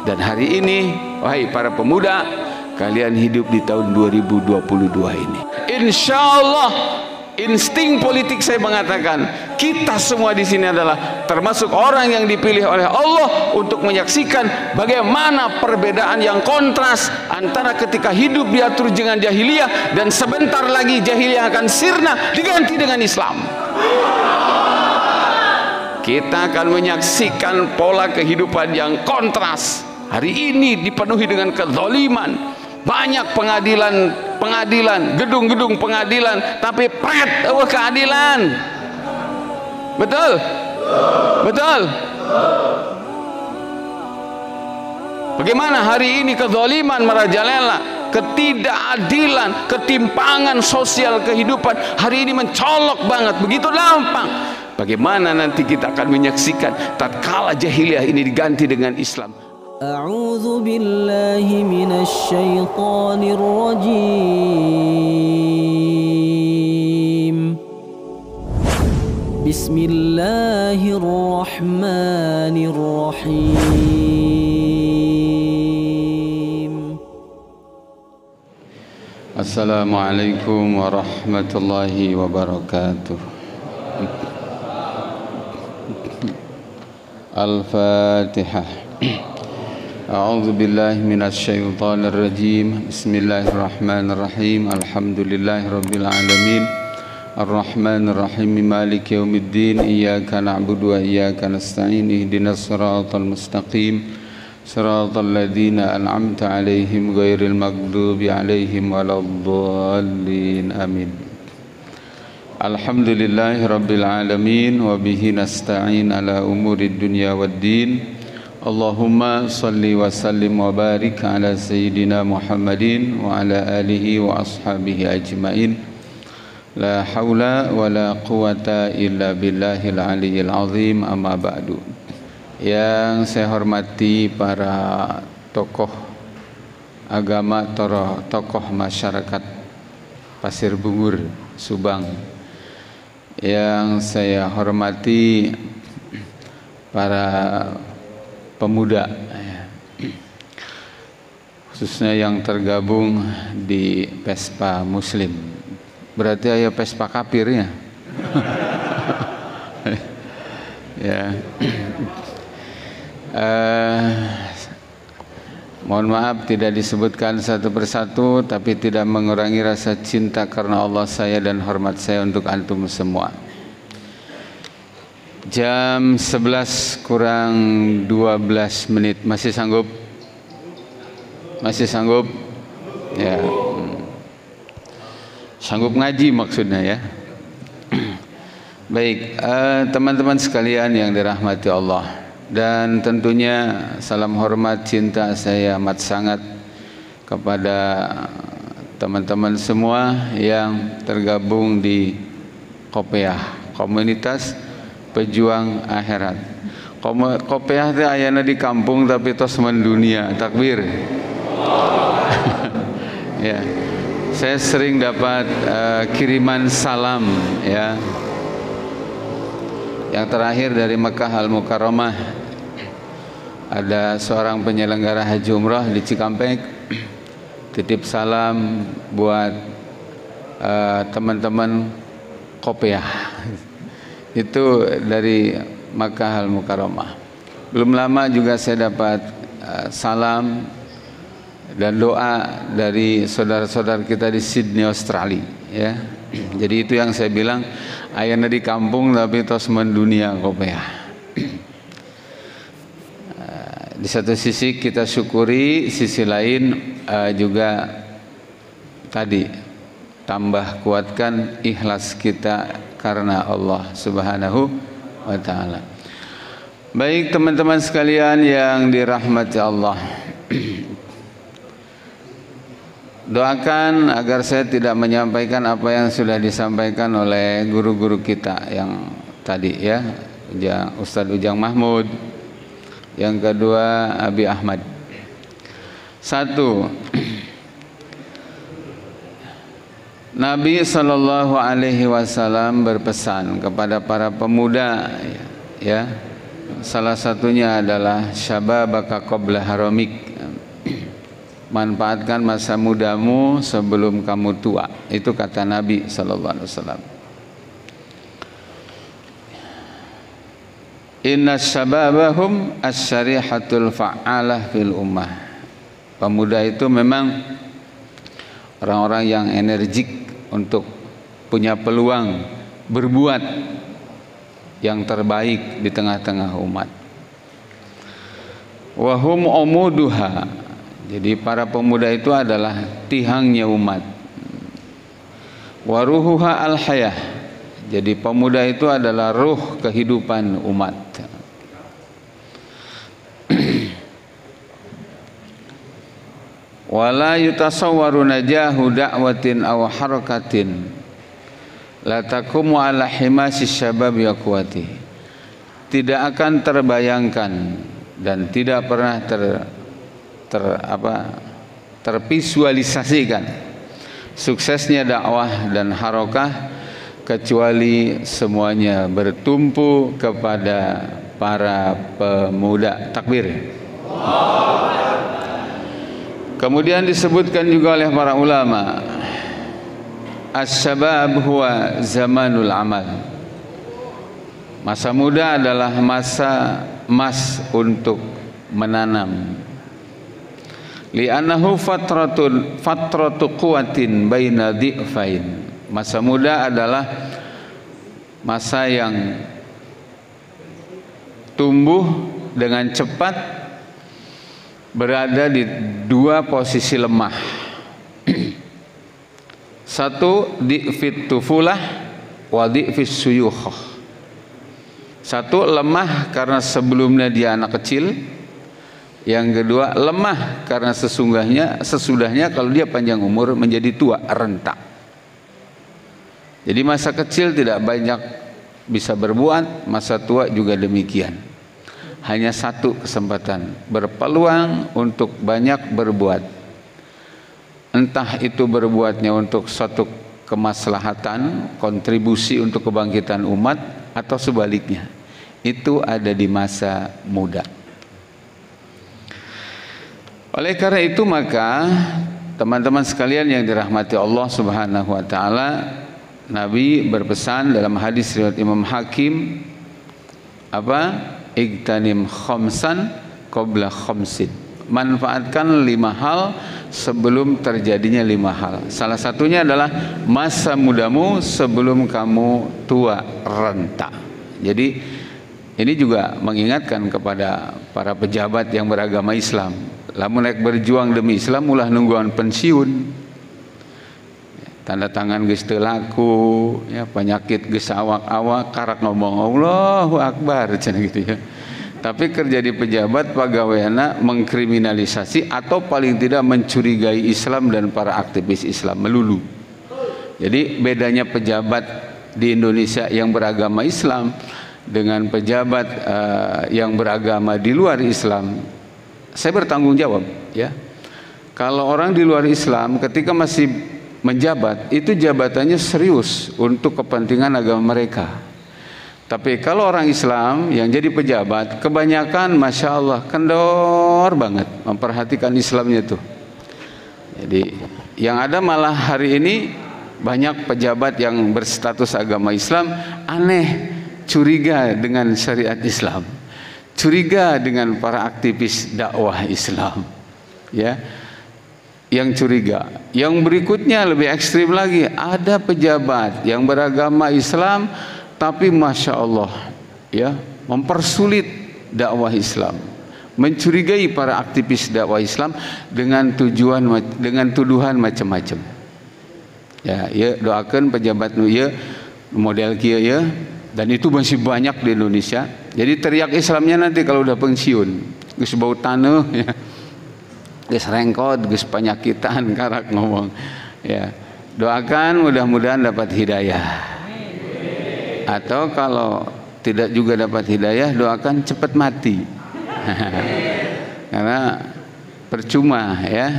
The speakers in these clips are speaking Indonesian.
Dan hari ini, wahai para pemuda, kalian hidup di tahun 2022 ini. Insya Allah, insting politik saya mengatakan, kita semua di sini adalah termasuk orang yang dipilih oleh Allah untuk menyaksikan bagaimana perbedaan yang kontras antara ketika hidup diatur dengan jahiliyah dan sebentar lagi jahiliyah akan sirna diganti dengan Islam. Kita akan menyaksikan pola kehidupan yang kontras. Hari ini dipenuhi dengan kezaliman, banyak pengadilan, gedung-gedung pengadilan, tapi pret keadilan. Betul? Betul? Bagaimana hari ini kezaliman merajalela, ketidakadilan, ketimpangan sosial kehidupan hari ini mencolok banget, begitu gampang. Bagaimana nanti kita akan menyaksikan tatkala jahiliyah ini diganti dengan Islam. A'udzu billahi minasy syaithanir rajim. Bismillahirrahmanirrahim. Assalamualaikum warahmatullahi wabarakatuh. Al-Fatihah. A'udzu billahi minasy syaithanir rajim. Bismillahirrahmanirrahim. Alhamdulillahirabbil alamin. Arrahmanir rahim. Maliki yaumiddin. Iyyaka na'budu wa iyyaka nasta'in. Ihdinas siratal mustaqim. Siratal ladzina an'amta 'alaihim ghairil maghdubi 'alaihim waladdallin. Amin. Alhamdulillahirabbil alamin wa bihi nasta'in ala umurid dunya waddin. Allahumma salli wa sallim wa barik ala sayyidina Muhammadin wa ala alihi wa ashabihi ajmain. La haula wa la quwata illa billahil aliyyil azim, amma ba'du. Yang saya hormati para tokoh agama, tokoh masyarakat Pasir Bungur, Subang. Yang saya hormati para pemuda, khususnya yang tergabung di Pespa Muslim. Berarti ayo Pespa kafirnya. Ya. Mohon maaf tidak disebutkan satu persatu, tapi tidak mengurangi rasa cinta karena Allah saya dan hormat saya untuk antum semua. Jam 11 kurang 12 menit. Masih sanggup? Masih sanggup? Ya. Sanggup ngaji maksudnya ya. Baik, teman-teman sekalian yang dirahmati Allah, dan tentunya salam hormat cinta saya amat sangat kepada teman-teman semua yang tergabung di Kopiah, Komunitas Pejuang Akhirat. Kopiah teh ayana di kampung tapi tos mendunia. Takbir. Ya. Saya sering dapat kiriman salam ya. Yang terakhir dari Mekah Al-Mukarramah, ada seorang penyelenggara haji umrah di Cikampek titip salam buat teman-teman Kopiah. Itu dari Makkah Al-Mukarramah. Belum lama juga saya dapat salam dan doa dari saudara-saudara kita di Sydney, Australia ya. Jadi itu yang saya bilang, ayana di kampung tapi tos mendunia Kopiah. Di satu sisi kita syukuri, sisi lain juga tadi tambah kuatkan ikhlas kita karena Allah Subhanahu wa ta'ala. Baik teman-teman sekalian yang dirahmati Allah, doakan agar saya tidak menyampaikan apa yang sudah disampaikan oleh guru-guru kita yang tadi ya, Ustadz Ujang Mahmud, yang kedua Abi Ahmad. Satu, Nabi SAW berpesan kepada para pemuda ya, Salah satunya adalah syababaka qabla haramik. Manfaatkan masa mudamu sebelum kamu tua. Itu kata Nabi sallallahu alaihi wasallam. Inna syababahum as-syarihatul fa'alah fil ummah. Pemuda itu memang orang-orang yang energik untuk punya peluang berbuat yang terbaik di tengah-tengah umat. Wahum umuduha. Jadi para pemuda itu adalah tihangnya umat. Waruhuha al-hayah. Jadi pemuda itu adalah ruh kehidupan umat. Wala yutasawwaru najahu da'watin aw harakatin la taqumu ala himasi syabab yaquwati. Tidak akan terbayangkan dan tidak pernah tervisualisasikan suksesnya dakwah dan harokah kecuali semuanya bertumpu kepada para pemuda. Takbir. Kemudian disebutkan juga oleh para ulama, as-syabab huwa zamanul amal. Masa muda adalah masa emas untuk menanam. Li'annahu fatratu quwwatin baina dhi'fain. Masa muda adalah masa yang tumbuh dengan cepat berada di dua posisi lemah. Satu dhi'fit tufulah wa dhi'fis suyukh. Satu lemah karena sebelumnya dia anak kecil. Yang kedua lemah karena sesudahnya kalau dia panjang umur menjadi tua, renta. Jadi masa kecil tidak banyak bisa berbuat, masa tua juga demikian. Hanya satu kesempatan, berpeluang untuk banyak berbuat. Entah itu berbuatnya untuk suatu kemaslahatan, kontribusi untuk kebangkitan umat, atau sebaliknya. Itu ada di masa muda. Oleh karena itu maka teman-teman sekalian yang dirahmati Allah Subhanahu wa taala, Nabi berpesan dalam hadis riwayat Imam Hakim, igtanim khamsan qabla khamsin. Manfaatkan 5 hal sebelum terjadinya 5 hal. Salah satunya adalah masa mudamu sebelum kamu tua renta. Jadi ini juga mengingatkan kepada para pejabat yang beragama Islam. Lamun naik berjuang demi Islam ulah nungguan pensiun. Tanda tangan geus teu laku, ya, penyakit geus awak-awak, karak ngomong Allahu Akbar cenah gitu ya. Tapi kerja di pejabat pagaweana mengkriminalisasi atau paling tidak mencurigai Islam dan para aktivis Islam melulu. Jadi bedanya pejabat di Indonesia yang beragama Islam dengan pejabat yang beragama di luar Islam, saya bertanggung jawab ya. Kalau orang di luar Islam ketika masih menjabat itu jabatannya serius untuk kepentingan agama mereka. Tapi kalau orang Islam yang jadi pejabat kebanyakan Masya Allah kendor banget memperhatikan Islamnya tuh. Jadi yang ada malah hari ini banyak pejabat yang berstatus agama Islam aneh, curiga dengan syariat Islam, curiga dengan para aktivis dakwah Islam ya, yang curiga. Yang berikutnya lebih ekstrim lagi, ada pejabat yang beragama Islam tapi Masya Allah ya, mempersulit dakwah Islam, mencurigai para aktivis dakwah Islam dengan tuduhan macam-macam ya. Ya doakan pejabat nu ya model kieu ya. Dan itu masih banyak di Indonesia. Jadi teriak Islamnya nanti kalau udah pensiun, geus bau taneuh ya, geus rengkot, geus penyakitan, karak ngomong ya. Doakan mudah-mudahan dapat hidayah. Atau kalau tidak juga dapat hidayah, doakan cepat mati. Karena percuma ya,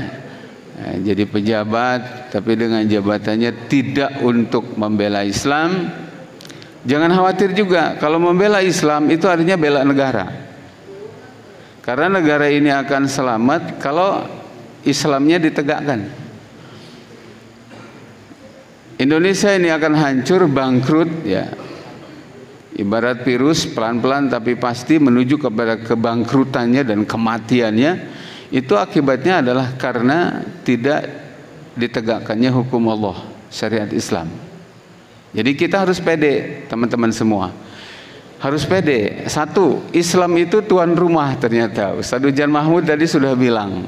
jadi pejabat tapi dengan jabatannya tidak untuk membela Islam, Jangan khawatir juga, kalau membela Islam itu artinya bela negara. Karena negara ini akan selamat kalau Islamnya ditegakkan. Indonesia ini akan hancur, bangkrut ya. Ibarat virus, pelan-pelan tapi pasti menuju kepada kebangkrutannya dan kematiannya. Itu akibatnya adalah karena tidak ditegakkannya hukum Allah, syariat Islam. Jadi kita harus pede, teman-teman semua. Harus pede. Satu, Islam itu tuan rumah ternyata. Ustaz Ujan Mahmud tadi sudah bilang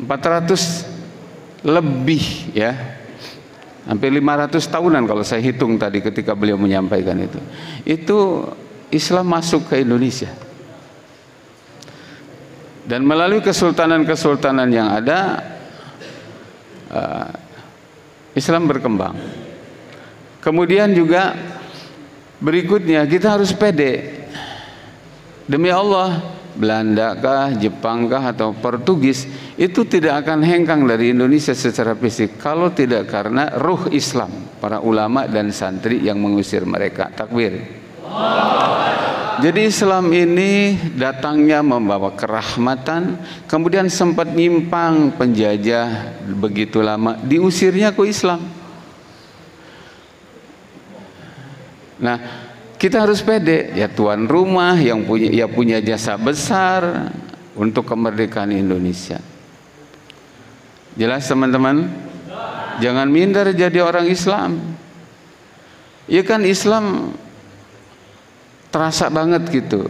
400 lebih ya, hampir 500 tahunan kalau saya hitung tadi ketika beliau menyampaikan itu Islam masuk ke Indonesia. Dan melalui kesultanan-kesultanan yang ada, Islam berkembang. Kemudian juga berikutnya kita harus pede. Demi Allah, Belanda kah, Jepang kah atau Portugis itu tidak akan hengkang dari Indonesia secara fisik kalau tidak karena ruh Islam, para ulama dan santri yang mengusir mereka. Takbir. Jadi Islam ini datangnya membawa kerahmatan, kemudian sempat nyimpang penjajah begitu lama, diusirnya ke Islam. Nah, kita harus pede, ya tuan rumah yang punya jasa besar untuk kemerdekaan Indonesia. Jelas teman-teman? Jangan minder jadi orang Islam. Ya kan Islam terasa banget gitu.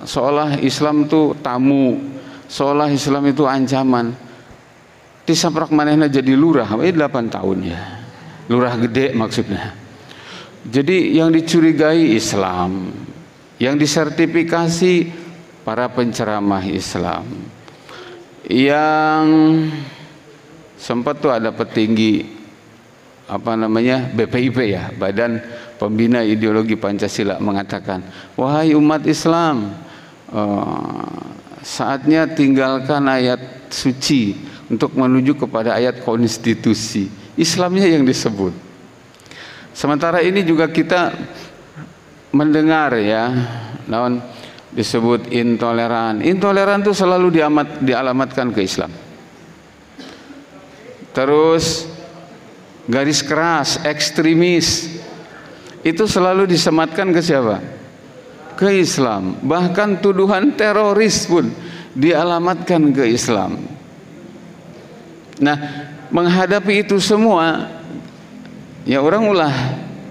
Seolah Islam itu tamu, seolah Islam itu ancaman. Disaprak manehna jadi lurah, 8 tahun ya. Lurah gede maksudnya. Jadi yang dicurigai Islam, yang disertifikasi para penceramah Islam, yang sempat tuh ada petinggi BPIP ya, Badan Pembina Ideologi Pancasila mengatakan, wahai umat Islam, saatnya tinggalkan ayat suci untuk menuju kepada ayat konstitusi. Islamnya yang disebut. Sementara ini juga kita mendengar ya, naon disebut intoleran. Intoleran itu selalu dialamatkan ke Islam. Terus garis keras, ekstremis itu selalu disematkan ke siapa? Ke Islam. Bahkan tuduhan teroris pun dialamatkan ke Islam. Nah, menghadapi itu semua, ya orang ulah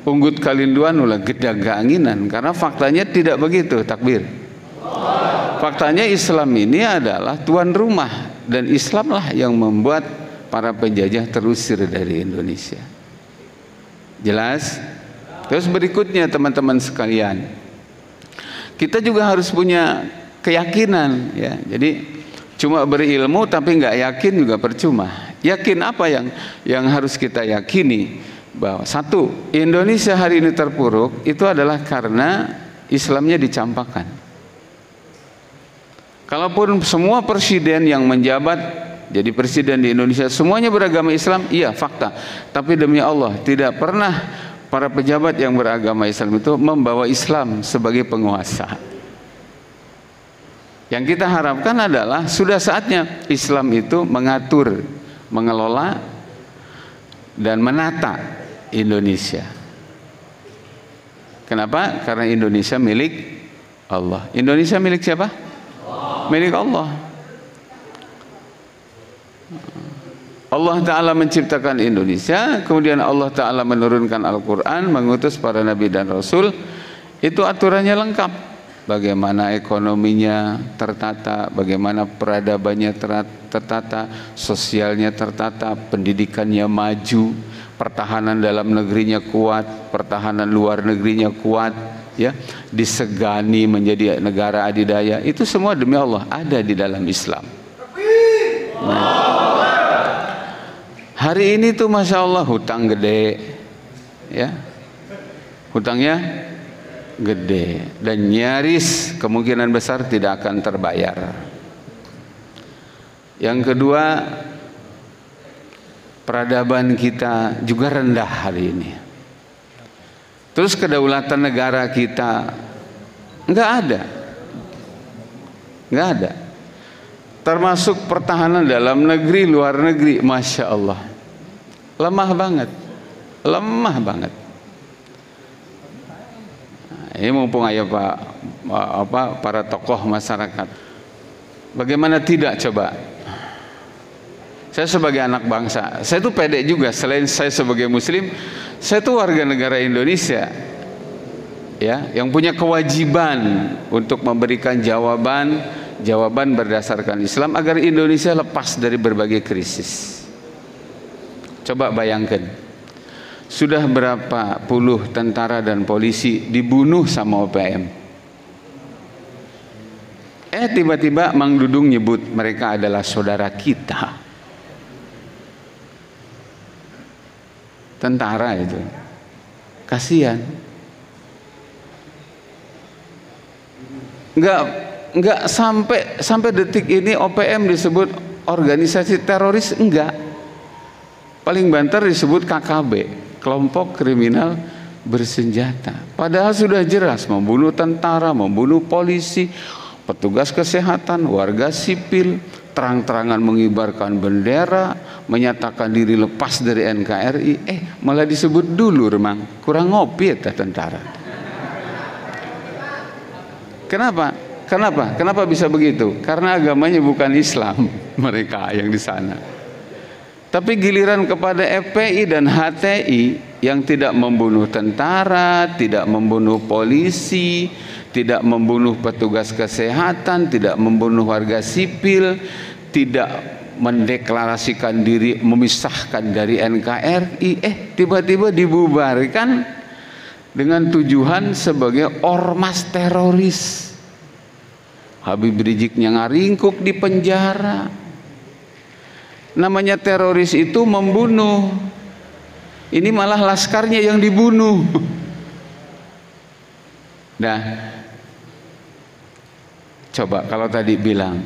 unggut kalinduan ulah gedag gaanginan, karena faktanya tidak begitu. Takbir. Faktanya Islam ini adalah tuan rumah, dan Islamlah yang membuat para penjajah terusir dari Indonesia. Jelas? Terus berikutnya teman-teman sekalian, kita juga harus punya keyakinan ya. Jadi cuma berilmu tapi nggak yakin juga percuma. Yakin apa yang harus kita yakini? Bahwa satu, Indonesia hari ini terpuruk itu adalah karena Islamnya dicampakkan. Kalaupun semua presiden yang menjabat jadi presiden di Indonesia semuanya beragama Islam, iya fakta. Tapi demi Allah tidak pernah para pejabat yang beragama Islam itu membawa Islam sebagai penguasa. Yang kita harapkan adalah sudah saatnya Islam itu mengatur, mengelola dan menata Indonesia. Kenapa? Karena Indonesia milik Allah. Indonesia milik siapa? Milik Allah. Allah Ta'ala menciptakan Indonesia, kemudian Allah Ta'ala menurunkan Al-Quran, mengutus para nabi dan rasul. Itu aturannya lengkap. Bagaimana ekonominya tertata, bagaimana peradabannya tertata, sosialnya tertata, pendidikannya maju, pertahanan dalam negerinya kuat, pertahanan luar negerinya kuat, ya, disegani menjadi negara adidaya. Itu semua demi Allah ada di dalam Islam. Nah, hari ini tuh masya Allah hutang gede, ya, hutangnya gede dan nyaris kemungkinan besar tidak akan terbayar. Yang kedua, peradaban kita juga rendah hari ini. Terus kedaulatan negara kita nggak ada. Nggak ada. Termasuk pertahanan dalam negeri, luar negeri, Masya Allah. Lemah banget. Lemah banget. Nah, ini mumpung aja para tokoh masyarakat. Bagaimana tidak coba? Saya sebagai anak bangsa, saya tuh pede juga. Selain saya sebagai muslim, saya tuh warga negara Indonesia, ya, yang punya kewajiban untuk memberikan jawaban berdasarkan Islam agar Indonesia lepas dari berbagai krisis. Coba bayangkan, sudah berapa puluh tentara dan polisi dibunuh sama OPM. Tiba-tiba Mang Dudung nyebut mereka adalah saudara kita. Tentara itu kasihan. Enggak sampai detik ini OPM disebut organisasi teroris, enggak. Paling banter disebut KKB, kelompok kriminal bersenjata. Padahal sudah jelas membunuh tentara, membunuh polisi, petugas kesehatan, warga sipil, terang-terangan mengibarkan bendera, menyatakan diri lepas dari NKRI. Malah disebut dulu remang, kurang ngopi ya tentara. Kenapa bisa begitu? Karena agamanya bukan Islam mereka yang di sana. Tapi giliran kepada FPI dan HTI yang tidak membunuh tentara, tidak membunuh polisi, tidak membunuh petugas kesehatan, tidak membunuh warga sipil, tidak mendeklarasikan diri memisahkan dari NKRI, tiba-tiba dibubarkan dengan tujuan sebagai ormas teroris. Habib Rijiknya ngaringkuk di penjara. Namanya teroris itu membunuh. Ini malah laskarnya yang dibunuh. Nah, coba kalau tadi bilang,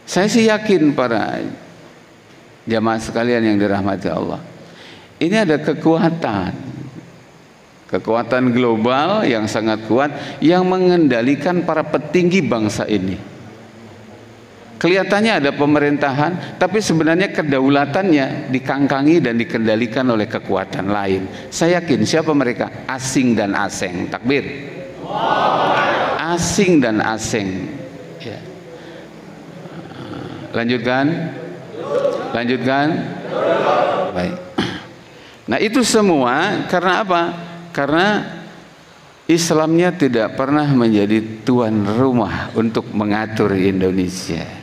saya sih yakin para jamaah sekalian yang dirahmati Allah, ini ada kekuatan global yang sangat kuat yang mengendalikan para petinggi bangsa ini. Kelihatannya ada pemerintahan, tapi sebenarnya kedaulatannya dikangkangi dan dikendalikan oleh kekuatan lain. Saya yakin siapa mereka? Asing dan asing. Takbir. Asing dan asing. Ya. Lanjutkan. Baik. Nah, itu semua karena apa? Karena Islamnya tidak pernah menjadi tuan rumah untuk mengatur Indonesia.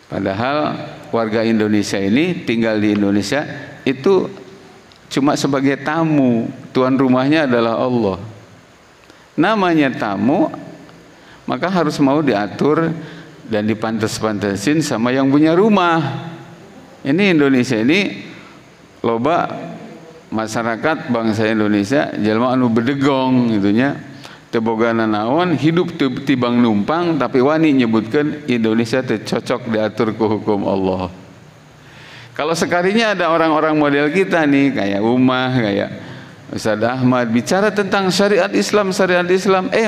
Padahal warga Indonesia ini tinggal di Indonesia itu cuma sebagai tamu. Tuan rumahnya adalah Allah. Namanya tamu, maka harus mau diatur dan dipantes-pantesin sama yang punya rumah. Ini Indonesia ini loba masyarakat bangsa Indonesia jelma anu bedegong gitunya. Tebogana naon hidup tibang numpang, tapi wani nyebutkan Indonesia cocok diatur ke hukum Allah. Kalau sekalinya ada orang-orang model kita nih kayak Umah, kayak Ustaz Ahmad bicara tentang syariat Islam,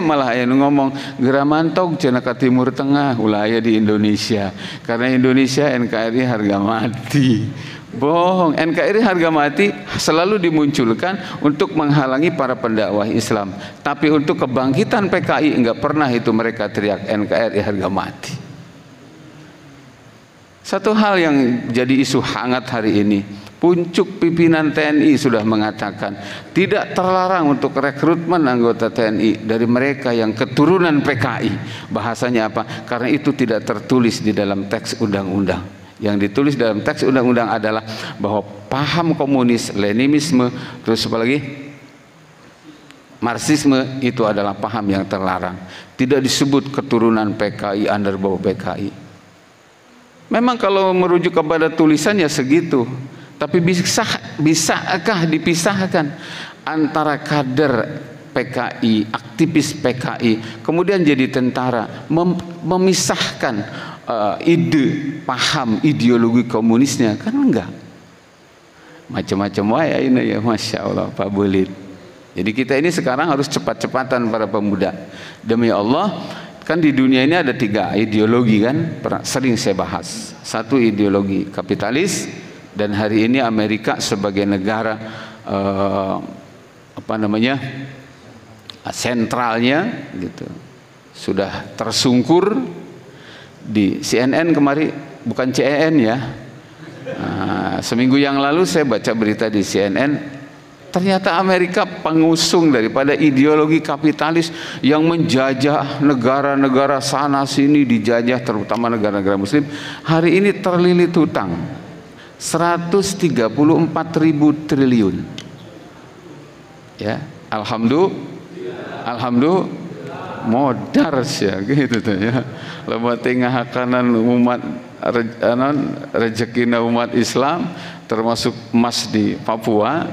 malah aya ngomong geramantog cenah ka Timur Tengah ulah aya di Indonesia. Karena Indonesia NKRI harga mati. Bohong, NKRI harga mati selalu dimunculkan untuk menghalangi para pendakwah Islam. Tapi untuk kebangkitan PKI enggak pernah itu mereka teriak NKRI harga mati. Satu hal yang jadi isu hangat hari ini, puncuk pimpinan TNI sudah mengatakan tidak terlarang untuk rekrutmen anggota TNI dari mereka yang keturunan PKI. Bahasanya apa? Karena itu tidak tertulis di dalam teks undang-undang. Yang ditulis dalam teks undang-undang adalah bahwa paham komunis, Leninisme, terus apa lagi? Marxisme itu adalah paham yang terlarang. Tidak disebut keturunan PKI, underbau PKI. Memang kalau merujuk kepada tulisannya segitu, tapi bisakah dipisahkan antara kader PKI, aktivis PKI, kemudian jadi tentara, memisahkan ide, paham, ideologi komunisnya? Kan enggak. macam-macam wae ini ya, Masya Allah Pak Bulit. Jadi kita ini sekarang harus cepat-cepatan para pemuda. Demi Allah, kan di dunia ini ada 3 ideologi kan, sering saya bahas. Satu ideologi kapitalis, dan hari ini Amerika sebagai negara sentralnya gitu, sudah tersungkur. Di CNN kemarin, bukan CEN ya, seminggu yang lalu saya baca berita di CNN, ternyata Amerika pengusung daripada ideologi kapitalis yang menjajah negara-negara sana sini, dijajah terutama negara-negara muslim, hari ini terlilit hutang 134.000 triliun ya. Alhamdulillah modar ya gitu tuh ya. Lama tengah kanan umat rezekina umat Islam termasuk emas di Papua,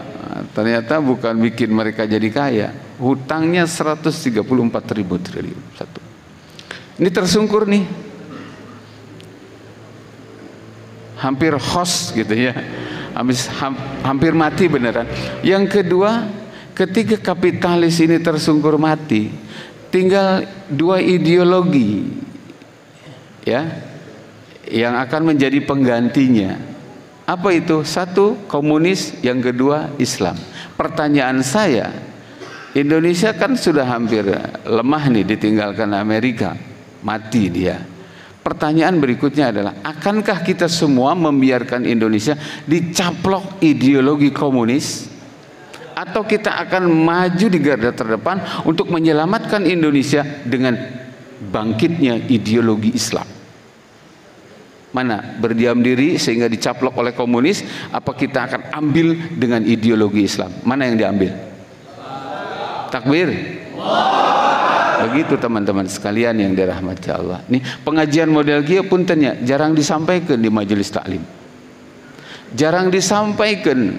ternyata bukan bikin mereka jadi kaya, hutangnya 134.000 triliun satu. Ini tersungkur nih, hampir host gitu ya, hampir mati beneran. Yang kedua, ketika kapitalis ini tersungkur mati, tinggal 2 ideologi ya yang akan menjadi penggantinya. Apa itu? Satu komunis, yang kedua Islam. Pertanyaan saya, Indonesia kan sudah hampir lemah nih, ditinggalkan Amerika, mati dia. Pertanyaan berikutnya adalah, akankah kita semua membiarkan Indonesia dicaplok ideologi komunis, atau kita akan maju di garda terdepan untuk menyelamatkan Indonesia dengan bangkitnya ideologi Islam? Mana? Berdiam diri sehingga dicaplok oleh komunis, apa kita akan ambil dengan ideologi Islam? Mana yang diambil? Takbir. Begitu teman-teman sekalian yang dirahmati Allah. Nih pengajian model kia puntennya jarang disampaikan di majelis taklim, jarang disampaikan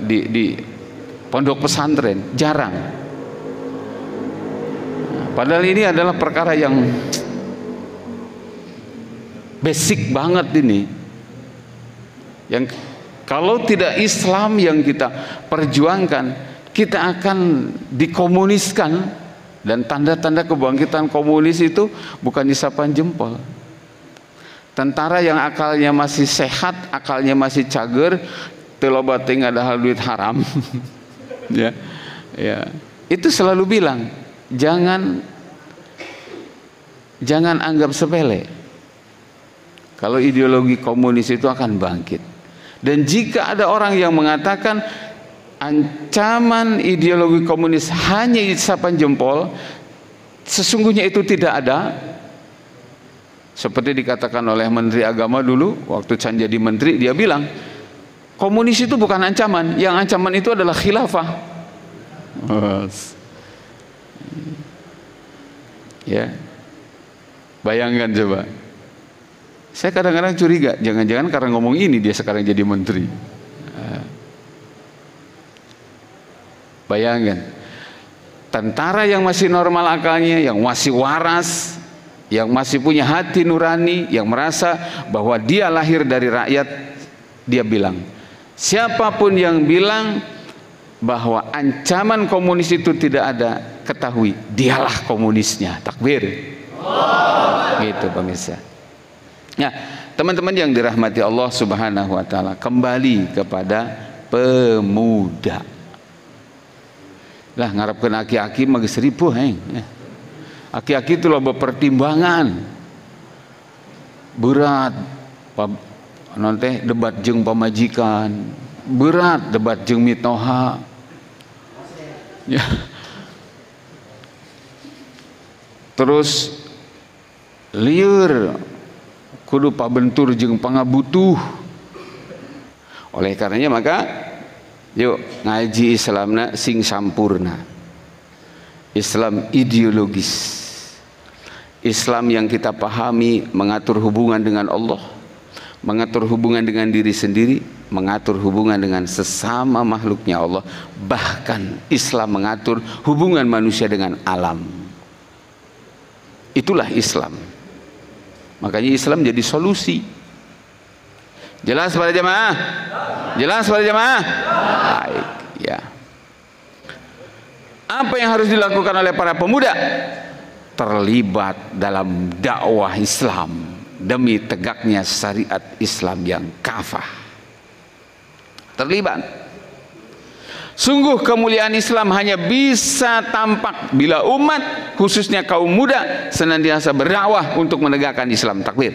di pondok pesantren, jarang. Padahal ini adalah perkara yang basic banget ini, yang kalau tidak Islam yang kita perjuangkan, kita akan dikomuniskan. Dan tanda-tanda kebangkitan komunis itu bukan isapan jempol. Tentara yang akalnya masih sehat, akalnya masih cager, teloba ting ada hal duit haram ya, itu selalu bilang jangan anggap sepele kalau ideologi komunis itu akan bangkit. Dan jika ada orang yang mengatakan ancaman ideologi komunis hanya isapan jempol, sesungguhnya itu tidak ada. Seperti dikatakan oleh Menteri Agama dulu waktu Chan jadi menteri, dia bilang komunis itu bukan ancaman, yang ancaman itu adalah khilafah. Ya, bayangkan coba. Saya kadang-kadang curiga, jangan-jangan karena ngomong ini dia sekarang jadi menteri. Bayangkan, tentara yang masih normal akalnya, yang masih waras, yang masih punya hati nurani, yang merasa bahwa dia lahir dari rakyat, dia bilang, siapapun yang bilang bahwa ancaman komunis itu tidak ada, ketahui dialah komunisnya. Takbir. Gitu pemirsa. Nah, teman-teman yang dirahmati Allah Subhanahu wa taala, kembali kepada pemuda. Lah ngarepkeun aki-aki mah geus ripuh heng. Aki-aki itu loba pertimbangan. Berat non teh debat jeung pamajikan, berat debat jeung mitoha. Ya. Terus lieur kudu pabentur jeung pangabutuh. Oleh karenanya maka yuk ngaji Islamna sing sampurna, Islam ideologis, Islam yang kita pahami mengatur hubungan dengan Allah, mengatur hubungan dengan diri sendiri, mengatur hubungan dengan sesama makhluknya Allah, bahkan Islam mengatur hubungan manusia dengan alam. Itulah Islam. Makanya Islam jadi solusi. Jelas para jemaah? Jelas para jemaah? Baik, ya. Apa yang harus dilakukan oleh para pemuda? Terlibat dalam dakwah Islam demi tegaknya syariat Islam yang kafah. Terlibat. Sungguh kemuliaan Islam hanya bisa tampak bila umat, khususnya kaum muda, senantiasa berdakwah untuk menegakkan Islam. Takbir.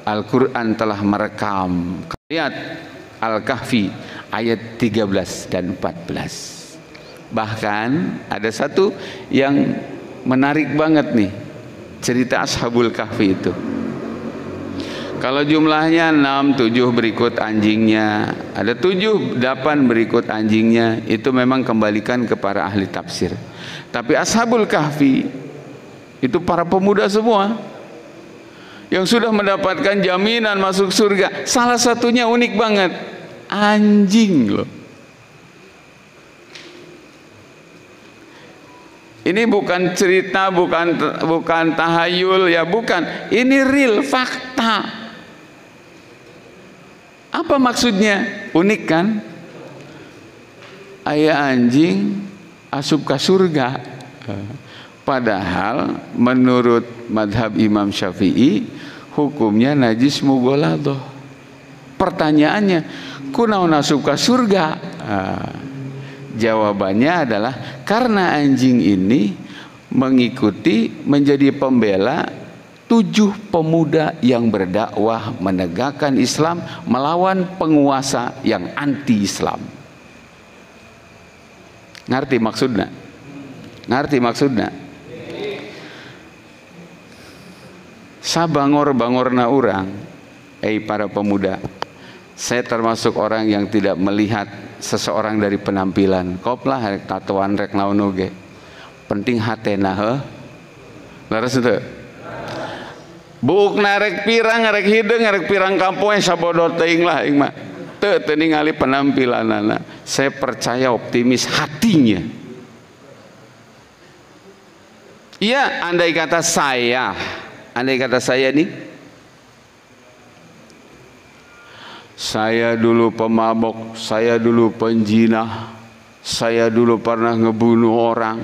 Al-Quran telah merekam. Lihat Al-Kahfi ayat 13 dan 14. Bahkan ada satu yang menarik banget nih, cerita Ashabul Kahfi itu. Kalau jumlahnya 6, 7 berikut anjingnya, ada 7, 8 berikut anjingnya, itu memang kembalikan ke para ahli tafsir. Tapi Ashabul Kahfi itu para pemuda semua yang sudah mendapatkan jaminan masuk surga. Salah satunya unik banget, anjing loh. Ini bukan cerita, bukan tahayul ya, bukan. Ini real, fakta. Apa maksudnya? Unik kan? Ayah anjing asup ke surga. Padahal menurut madhab Imam Syafi'i hukumnya najis mughaladah. Pertanyaannya, kunaon asup ke surga? Jawabannya adalah karena anjing ini mengikuti menjadi pembela 7 pemuda yang berdakwah menegakkan Islam melawan penguasa yang anti-Islam. Ngerti maksudnya? Ngerti maksudnya? Sabangor-bangorna orang, para pemuda, saya termasuk orang yang tidak melihat seseorang dari penampilan. Koplah rek tatoan rek naon oge. Penting hatena heuh. Laras teu? Buuk narek pirang, narek hideung, narek pirang kampung sabodo teuing lah aing mah. Teu ningali penampilanana. Saya percaya optimis hatinya. Iya, andai kata saya nih, saya dulu pemabok, saya dulu penjinah, saya dulu pernah ngebunuh orang.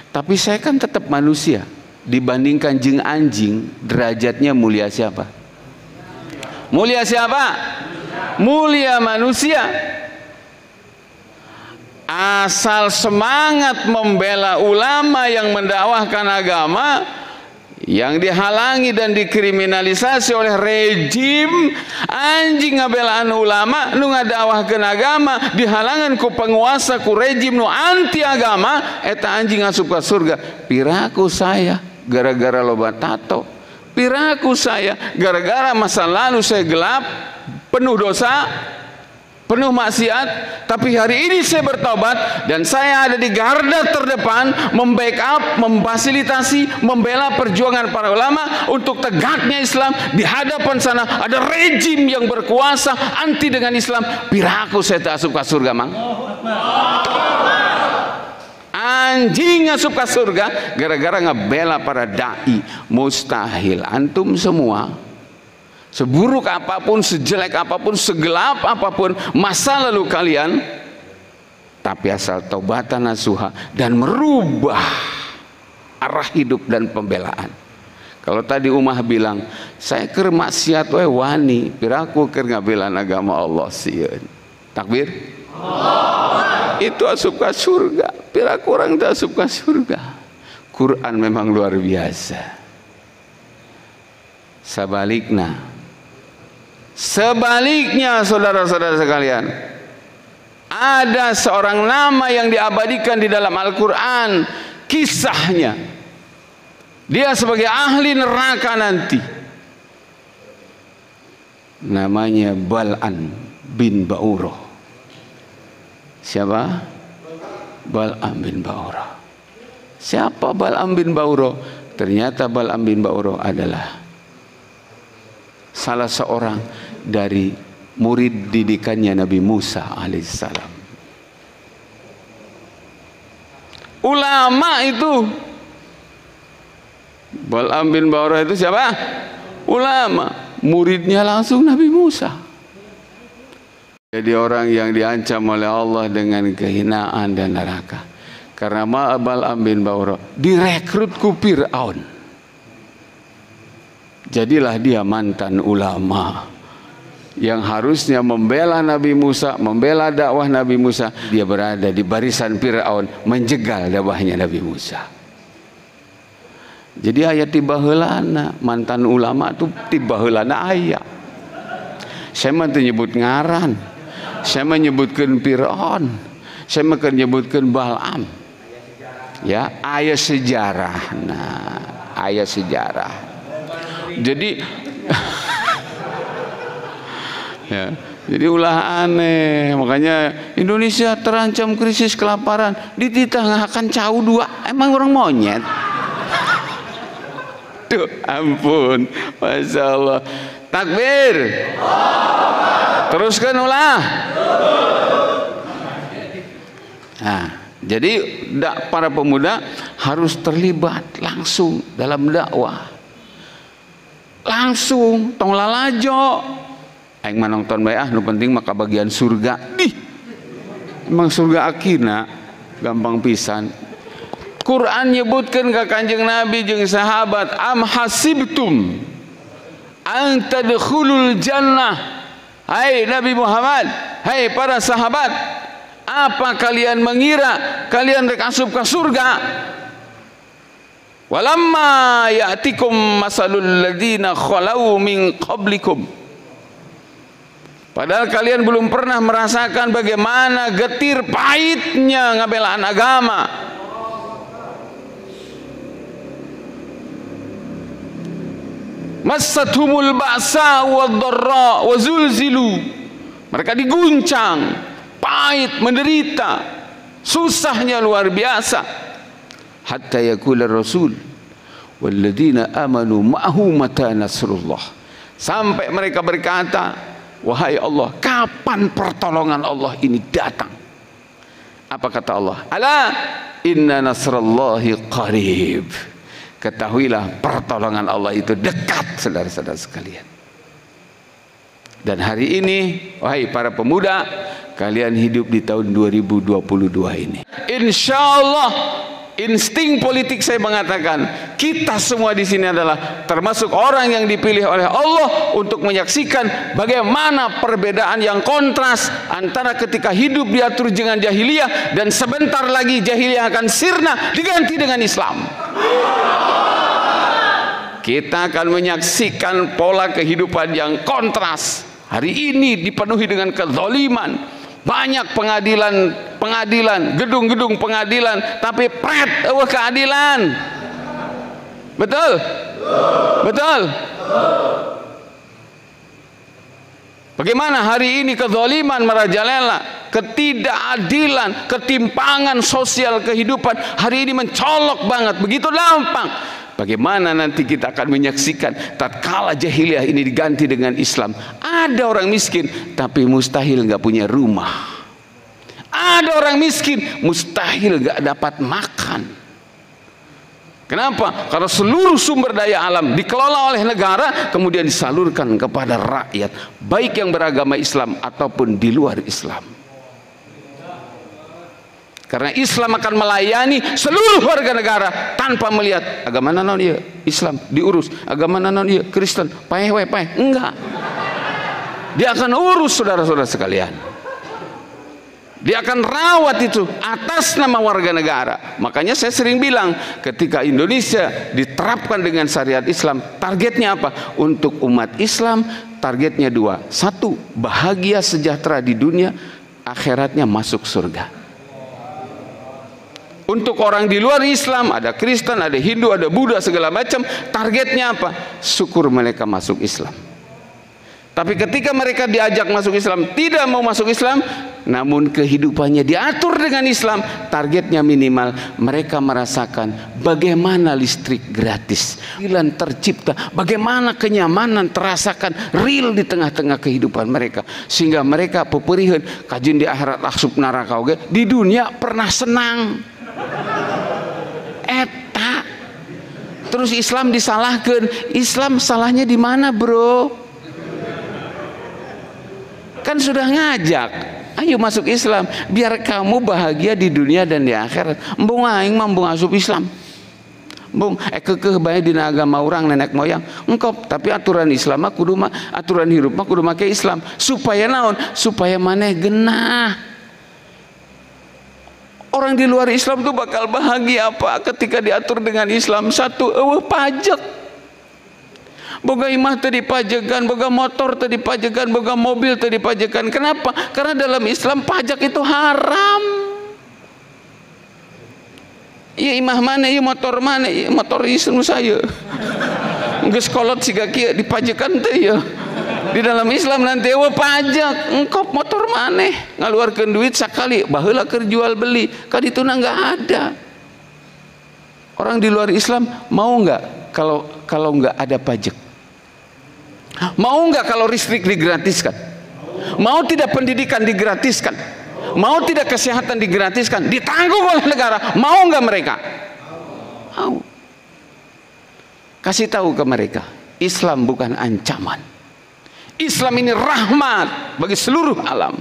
Tapi saya kan tetap manusia. Dibandingkan jeung anjing, derajatnya mulia siapa? Mulia siapa? Mulia manusia. Asal semangat membela ulama yang mendakwahkan agama, yang dihalangi dan dikriminalisasi oleh rejim, anjing ngabelaan ulama nu ngadawahkeun agama dihalangan ku penguasa, ku rejim nu anti agama, eta anjing asup ka surga. Piraku saya gara-gara loba tato, piraku saya gara-gara masa lalu saya gelap, penuh dosa, penuh maksiat, tapi hari ini saya bertobat dan saya ada di garda terdepan membackup, memfasilitasi, membela perjuangan para ulama untuk tegaknya Islam. Di hadapan sana ada rejim yang berkuasa anti dengan Islam. Piraku saya tak asup ke surga, Mang. Anjing asup ke surga gara-gara ngebela para dai. Mustahil. Antum semua, seburuk apapun, sejelek apapun, segelap apapun masa lalu kalian, tapi asal taubatan nasuha dan merubah arah hidup dan pembelaan. Kalau tadi Umah bilang, saya keur maksiat we wani, piraku keur ngabelaan agama Allah sieun. Takbir. Itu asup ke surga. Piraku orang tak asup ke surga. Quran memang luar biasa. Sebaliknya saudara-saudara sekalian, ada seorang nama yang diabadikan di dalam Al-Quran, kisahnya dia sebagai ahli neraka nanti, namanya Bal'am bin Ba'urah. Siapa? Bal'am bin Ba'urah. Siapa Bal'am bin Ba'urah? Ternyata Bal'am bin Ba'urah adalah salah seorang dari murid didikannya Nabi Musa alaihissalam. Ulama itu, Bal'am bin Ba'urah itu siapa? Ulama, muridnya langsung Nabi Musa. Jadi orang yang diancam oleh Allah dengan kehinaan dan neraka. Karena ma'abal ambin bawra direkrut ku Fir'aun. Jadilah dia mantan ulama yang harusnya membela Nabi Musa, membela dakwah Nabi Musa. Dia berada di barisan Fir'aun menjegal dakwahnya Nabi Musa. Jadi ayat tiba heulana mantan ulama tu tiba heulana ayat. Saya mah nyebut ngaran. Saya menyebutkan Fir'aun. Saya mah menyebutkan Bal'am. Ya, ayat sejarah. Nah, ayat sejarah. Jadi ya, jadi ulah aneh. Makanya Indonesia terancam krisis kelaparan. Dititahkan cau dua. Emang orang monyet? Tuh ampun, Masya Allah. Takbir. Teruskan ulah. Nah, jadi para pemuda harus terlibat langsung dalam dakwah. Langsung, tong lalajo. Aing mah nonton bae nu penting maka bagian surga. Emang surga akina gampang pisan. Quran nyebutkan ke Kanjeng Nabi jeung sahabat, am hasibtum an tadkhulul jannah. Hai Nabi Muhammad, hai para sahabat, apa kalian mengira kalian rek asup ke surga? Walamma ya'tikum masalul ladzina khalau min qablikum. Padahal kalian belum pernah merasakan bagaimana getir pahitnya ngabelaan agama. Massathumul ba'sa wad-dharra wa zulzilu. Mereka diguncang, pahit, menderita, susahnya luar biasa. Hatta yaqula rasul walladzina amanu ma'ahu mata nasrullah. Sampai mereka berkata, wahai Allah, kapan pertolongan Allah ini datang? Apa kata Allah? Ala inna nasrallahi qarib. Ketahuilah pertolongan Allah itu dekat, saudara-saudara sekalian. Dan hari ini, wahai para pemuda, kalian hidup di tahun 2022 ini. Insya Allah, insting politik saya mengatakan, kita semua di sini adalah termasuk orang yang dipilih oleh Allah untuk menyaksikan bagaimana perbedaan yang kontras antara ketika hidup diatur dengan jahiliyah dan sebentar lagi jahiliyah akan sirna diganti dengan Islam. Kita akan menyaksikan pola kehidupan yang kontras. Hari ini dipenuhi dengan kezaliman. Banyak pengadilan, gedung-gedung pengadilan, tapi pret keadilan. Betul? Betul? Bagaimana hari ini kezaliman merajalela, ketidakadilan, ketimpangan sosial kehidupan hari ini mencolok banget, begitu gampang. Bagaimana nanti kita akan menyaksikan tatkala jahiliyah ini diganti dengan Islam. Ada orang miskin tapi mustahil nggak punya rumah. Ada orang miskin mustahil nggak dapat makan. Kenapa? Karena seluruh sumber daya alam dikelola oleh negara kemudian disalurkan kepada rakyat, baik yang beragama Islam ataupun di luar Islam. Karena Islam akan melayani seluruh warga negara tanpa melihat agama naon ieu, Islam diurus, agama naon ieu, Kristen, paeh we paeh, enggak. Dia akan urus saudara-saudara sekalian. Dia akan rawat itu atas nama warga negara. Makanya saya sering bilang, ketika Indonesia diterapkan dengan syariat Islam, targetnya apa? Untuk umat Islam targetnya dua. Satu, bahagia sejahtera di dunia, akhiratnya masuk surga. Untuk orang di luar Islam, ada Kristen, ada Hindu, ada Buddha, segala macam, targetnya apa? Syukur mereka masuk Islam. Tapi ketika mereka diajak masuk Islam, tidak mau masuk Islam, namun kehidupannya diatur dengan Islam, targetnya minimal mereka merasakan bagaimana listrik gratis, keadilan tercipta, bagaimana kenyamanan terasakan real di tengah-tengah kehidupan mereka, sehingga mereka peperiheun kajin di akhirat asup neraka oge, di dunia pernah senang. Eta terus Islam disalahkan. Islam salahnya di mana, bro? kan sudah ngajak, ayo masuk Islam biar kamu bahagia di dunia dan di akhirat. Embung aing mah embung asup Islam. Bung, kekeh bae dina agama orang nenek moyang engkop, tapi aturan Islam mah kudu mah aturan hirup mah kudu make Islam supaya naon? Supaya maneh genah. Orang di luar Islam tuh bakal bahagia apa ketika diatur dengan Islam. Satu, pajak. Boga imah teu dipajegan, boga motor teu dipajegan, boga mobil teu dipajegan. Kenapa? Karena dalam Islam pajak itu haram. Iya imah mana, iya motor mana, iya motor isnu saya. Geus kolot siga kieu dipajekan teh ya. Di dalam Islam nanti pajak, engkop motor maneh ngaluarkeun duit sakali baheula keur jual beli, ka dituna enggak ada. Orang di luar Islam mau enggak kalau enggak ada pajak? Mau enggak kalau listrik digratiskan? Mau tidak pendidikan digratiskan? Mau tidak kesehatan digratiskan, ditanggung oleh negara? Mau nggak mereka? Mau. Kasih tahu ke mereka, Islam bukan ancaman. Islam ini rahmat bagi seluruh alam.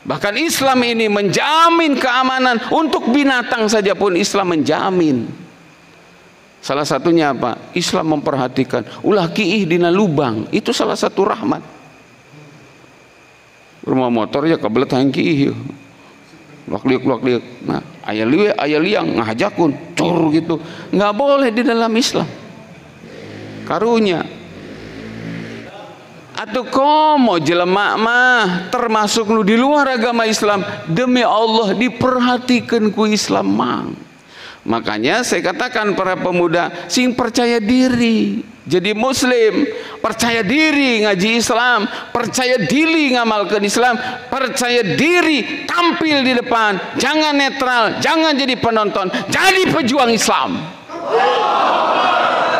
Bahkan Islam ini menjamin keamanan untuk binatang saja pun Islam menjamin. Salah satunya apa? Islam memperhatikan ulah kiih dina lubang, itu salah satu rahmat. Rumah motor ya kebelet hangki lak-liuk. Nah, aya liang ngahajakun cur gitu. Nggak boleh di dalam Islam. Karunya. Atuh komo jelema mah termasuk nu di luar agama Islam, demi Allah diperhatikan ku Islam mang. Makanya saya katakan para pemuda sing percaya diri jadi muslim, percaya diri ngaji Islam, percaya diri ngamalkan Islam, percaya diri tampil di depan, jangan netral, jangan jadi penonton, jadi pejuang Islam.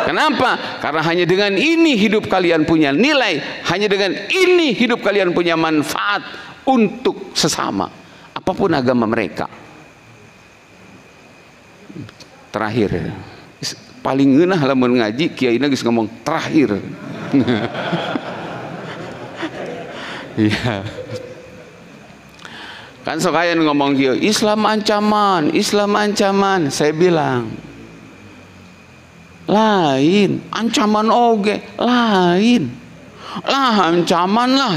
Kenapa? Karena hanya dengan ini hidup kalian punya nilai, hanya dengan ini hidup kalian punya manfaat untuk sesama, apapun agama mereka. Terakhir, paling ngeunah lamun ngaji kiaina geus ngomong terakhir. Iya. Kan sok aya ngomong kieu, Islam ancaman, Islam ancaman. Saya bilang lain, ancaman oge lain. Lah ancaman lah.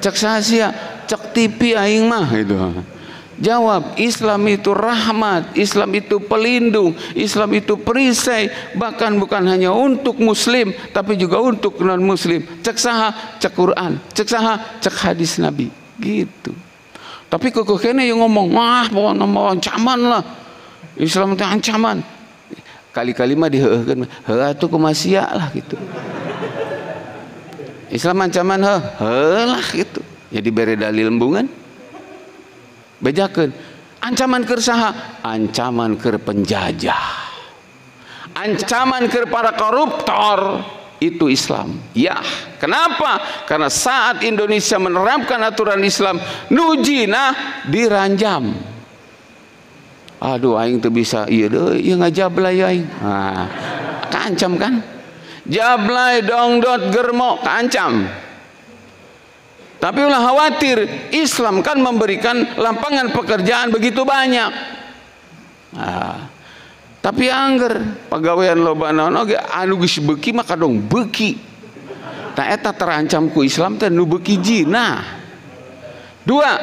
Cek sasia, cek TV aing mah gitu. Jawab, Islam itu rahmat, Islam itu pelindung, Islam itu perisai, bahkan bukan hanya untuk muslim tapi juga untuk non muslim. Cek saha, cek Quran, cek saha, cek hadis Nabi gitu. Tapi kok kene yang ngomong mau ancaman lah, Islam itu ancaman. Kali-kali mah diheueukeun, heuh atuh kumaha sia lah gitu. Islam ancaman heuh lah gitu. Jadi bere dalil embungan. Bejakeun ancaman keur saha? Ancaman keur penjajah, ancaman keur para koruptor. Itu Islam. Ya, kenapa? Karena saat Indonesia menerapkan aturan Islam, nujina diranjam. Aduh aing teu bisa ieu deui, ieu ngajablay aing. Nah, kaancam kan? Jablay dongdot germo kaancam. Tapi ulah khawatir, Islam kan memberikan lapangan pekerjaan begitu banyak. Nah, tapi angger pagawean loba naon oge anu geus beuki mah kadong beuki. Tah eta terancam ku Islam teh nu beuki jinah. Dua,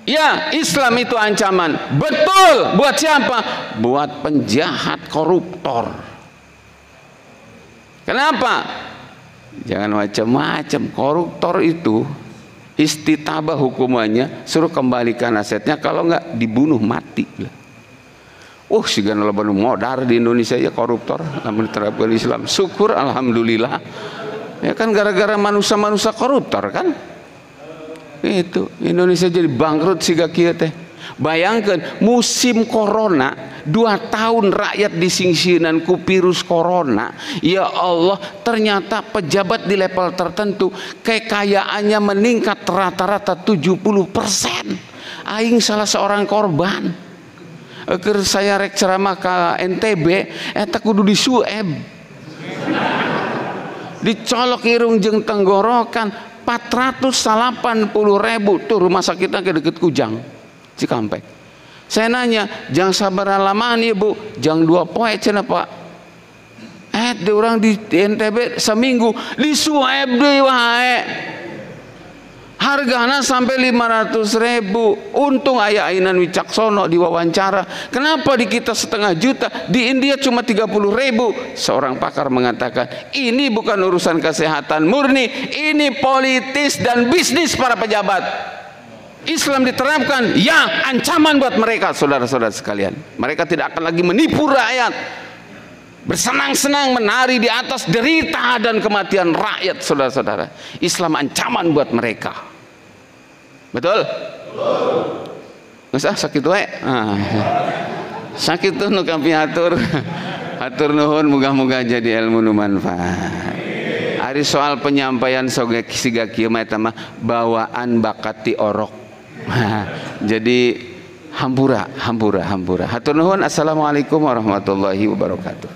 ya Islam itu ancaman. Betul, buat siapa? Buat penjahat koruptor. Kenapa? Jangan macam-macam. Koruptor itu istitabah hukumannya, suruh kembalikan asetnya, kalau enggak dibunuh mati. Sigan loba nu modar di Indonesia ya koruptor, namun diterapkan Islam. Syukur alhamdulillah. Ya kan gara-gara manusia-manusia koruptor kan. Itu Indonesia jadi bangkrut siga kieu teh. Bayangkan musim corona 2 tahun rakyat disingsieunan ku virus corona. Ya Allah, ternyata pejabat di level tertentu kekayaannya meningkat rata-rata 70%. Aing salah seorang korban. Keur saya rek ceramah ka NTB eta kudu disueb. Dicolok irung jeung tenggorokan, 480.000 tuh rumah sakitnya ke deket Kujang Cikampek. Saya nanya, jangan sabar alaman ya Bu, jangan 2 poe cina Pak. Di orang di NTB seminggu di swab deui wae. Hargana sampai 500.000. Untung aya Ainan Wicaksono diwawancara. Kenapa di kita 1,5 juta, di India cuma 30.000? Seorang pakar mengatakan, ini bukan urusan kesehatan murni, ini politis dan bisnis para pejabat. Islam diterapkan, ya ancaman buat mereka, saudara-saudara sekalian. Mereka tidak akan lagi menipu rakyat, bersenang-senang menari di atas derita dan kematian rakyat, saudara-saudara. Islam ancaman buat mereka. Betul? Nggak usah sakit wae. Sakit tuh nu kami atur. Atur nuhun, muga-muga jadi ilmu nu manfaat. Ari soal penyampaian soge siga kieu mah eta mah bawaan bakat ti orok. Jadi hampura. Hatur nuhun. Assalamualaikum warahmatullahi wabarakatuh.